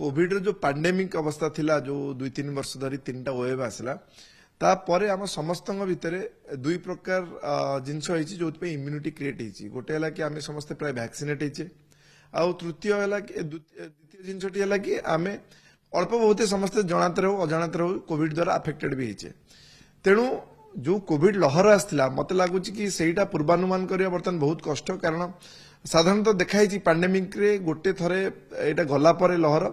Covid जो pandemic अवस्था थिला जो 2-3 वर्ष धरी 3टा वेव आसला तापर आम समस्त भितर दुई प्रकार जिनस जो इम्यूनिटी क्रिएट होती गोटे है कि आम समस्ते प्राय वैक्सीनेट होचे आउ तृतीय है द्वितीय जिनसटी है कि आम अल्प बहुत समस्ते जनाते रहू अजाणत रहू कोविड द्वारा अफेक्टेड भी होचे तेणु जो कोविड लहर आसला मत लगुच कि सहीटा पूर्वानुमान करवा बर्तमान बहुत कष्ट कारण साधारणतः देखाई पैंडेमिक रे गोटे थरे एटा गला परे लहर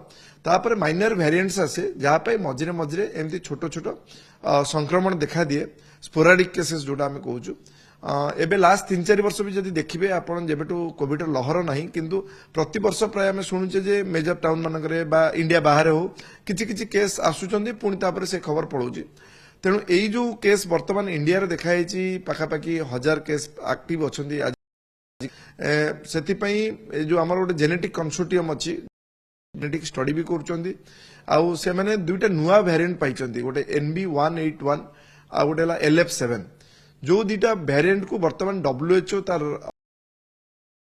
तापर माइनर वेरिएंट्स आसे जहाँ मझे मझे एमती छोट छोट संक्रमण देखा दिए स्पोराडिक केसेस जोटा आम कहूँ एबे लास्ट 3-4 वर्ष भी जब देखिए आपन जेबेटू कोविड लहर ना किंतु प्रति वर्ष प्राय आम शुणुचे जे मेजर टाउन मानक इंडिया बाहर हो किछि केस आसुचंदी पुणी तापर से खबर पड़ोची तेणु यही जो केस वर्तमान इंडिया रे देखाई पाखापाखि 1000 केस एक्टिव अच्छी से जो आम गोटे जेनेटिक कंसोर्टियम अच्छी जेनेटिक स्टडी भी कर से मैंने दुईटा नुआ वेरिएंट पाई गोटे NB181 आ गोटे LF7 जो दुईटा वेरिएंट को वर्तमान WHO तार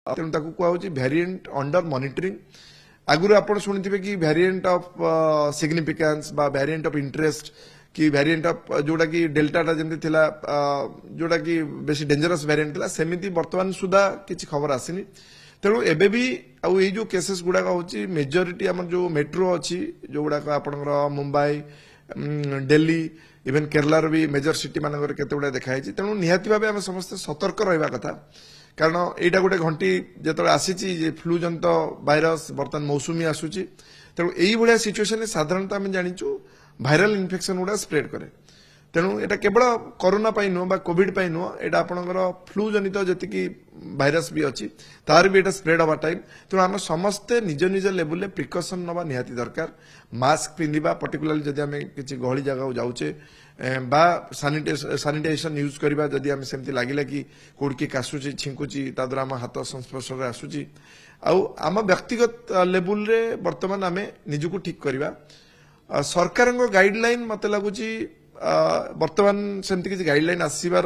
तेणु कहुच्छी वेरिएंट अंडर मॉनिटरिंग आगुरी आप शुणी कि वेरिएंट ऑफ सिग्निफिकेंस बा वेरिएंट ऑफ इंटरेस्ट कि वेरिएंट ऑफ जोटा कि डेल्टाटा जमी थिला जोटा कि बेसी डेंजरस वेरिएंट थिला सेमिति वर्तमान सुधा किछि खबर आसिनी तेणु एबे भी आउ ये जो केसेस गुड़ाक होची मेजोरिटी आम जो मेट्रो अच्छी जो गुड़ाक आपनकर मुंबई दिल्ली इवन केरलार भी मेजर सिटी मानकर केते गुडा देखाई तेणु निहाती भाव आम समस्त सतर्क रहा कथा कारण यहाँ गोटे घंटी जो आसी फ्लू जंत भाइरस बर्तमान मौसुमी आसूची तेणु यही भाया सिचुएसन साधारणतः आम जाचु भाइराल इन्फेक्शन गुड़ा स्प्रेड करे तेणु यहाँ केवल कोरोना नुह बा कोविड नुह यहाँ आपंकर फ्लू जनित जी भाइरस भी अच्छी तार भी यहाँ स्प्रेड हवा टाइम तेणु आम समस्ते निज निज लेवल प्रिकसन नवा निहाती दरकार मास्क पिंधा पर्टिकुलाली जदि आम किसी गहली जगह जाऊे बा सानिटाइजेशन यूज करवा जदि आम सेमती लगिला कि कौट किए काशुची छिंकुची द्वारा आम हाथ संस्पर्श आसूची आम व्यक्तिगत लेवल रे वर्तमान आम निजको ठीक करवा सरकार गाइडलाइन मत लगुच वर्तमान सेमती किसी गाइडलाइन आसबार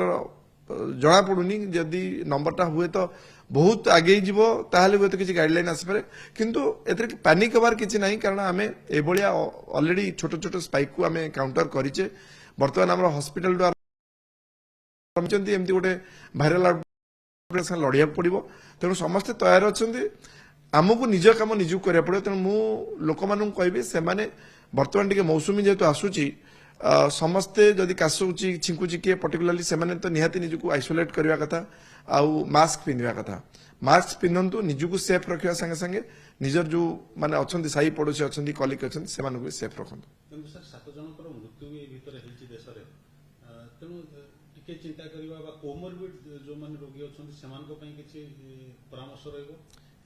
जना पड़ुनी जदि नंबरटा हुए तो बहुत आगे जीवो ताहले हुए तो किसी गाइडलाइन आसपे किंतु एथरे पैनिक हबार किसी नहीं कारण आम एभलिया ऑलरेडी छोट छोट स्पाइक को आम काउंटर करिचे वर्तमान आम हॉस्पिटल एमती गोटे भाइराल लड़िया पड़ो तेणु समस्ते तैयार अच्छा आमको निज कम निजक करा पड़ो तेणु मु लोक मान कहि से वर्तमान टे मौसुमी जेहेतु आसूची समस्ते जदि काशुची छिंकुची किए पर्टिकुलाली से तो निहाती निजको आइसोलेट करने कथा आउ मास्क पिंधा कथा मास्क पिंधतु निजको सेफ रखा संगे संगे निजर जो माने अच्छा साई पड़ोसी अच्छा कलिग अच्छा से भी सेफ रखु चिंता जो रोगी अच्छा परामर्श रही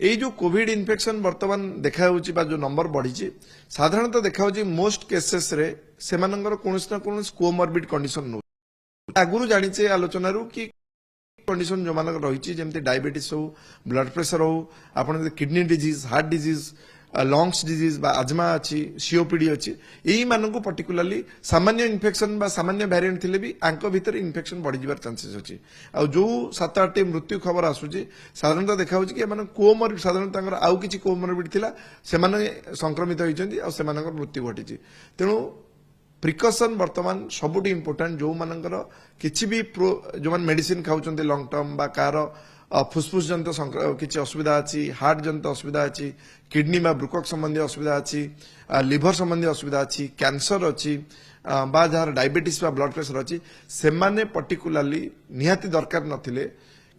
ये जो कोविड इन्फेक्शन वर्तमान देखा जो नंबर बढ़ी साधारणतः देखा मोस्ट केसेस रे सेमानंगर कोनोसी ना कोनोसी कोमॉर्बिड कंडीशन नो आगुरु जानिचे आलोचना रू कि कंडीशन जो मानक रही जमती डायबिटीज हो ब्लड प्रेशर हो आपन kidney disease heart disease lungs disease बा आजमा अच्छी सीओपीडी अच्छी यही मानक पर्टिकुलाली सामान्य इन्फेक्शन बा सामान्य वेरिएंट थिले भी आंक भीतर इन्फेक्शन बढ़ी जबार चांसेस अच्छी आ जो 7-8 मृत्यु खबर आसूची साधारणतः देखा कि कोमॉर्बिड साधारणतः आउ किछि कोमॉर्बिड थिला सेमाने संक्रमित होइचंदी आ सेमानकर मृत्यु घटिची तेणु प्रिकसन वर्तमान सबुठी इंपोर्टेंट जो मानकर किछि भी जो मान मेडिसिन खाउचंदी लॉन्ग टर्म बा कार फुसफुस जनित किसी असुविधा अच्छी हार्ट जनित असुविधा अच्छी किडनी बा ब्रुकक संबंधी असुविधा अच्छी लिभर संबंधी असुविधा अच्छी कैंसर अच्छी बा जार डायबिटीज बा ब्लड प्रेशर अच्छी से माने पर्टिकुलाली निहाती दरकार नथिले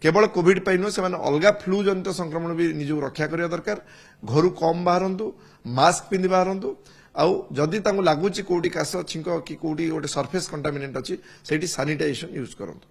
केवल कोविड पाई नुह से अलगा फ्लू जनित संक्रमण भी निजको रक्षा करने दरकार घर कम बाहरतु मास्क पिंधि बाहरतु आउ जदि लगुच कौटी काश छिंक कि कौटी गोटे सरफेस कंटामिनेंट अच्छी से सानिटाइजेशन यूज करंतु।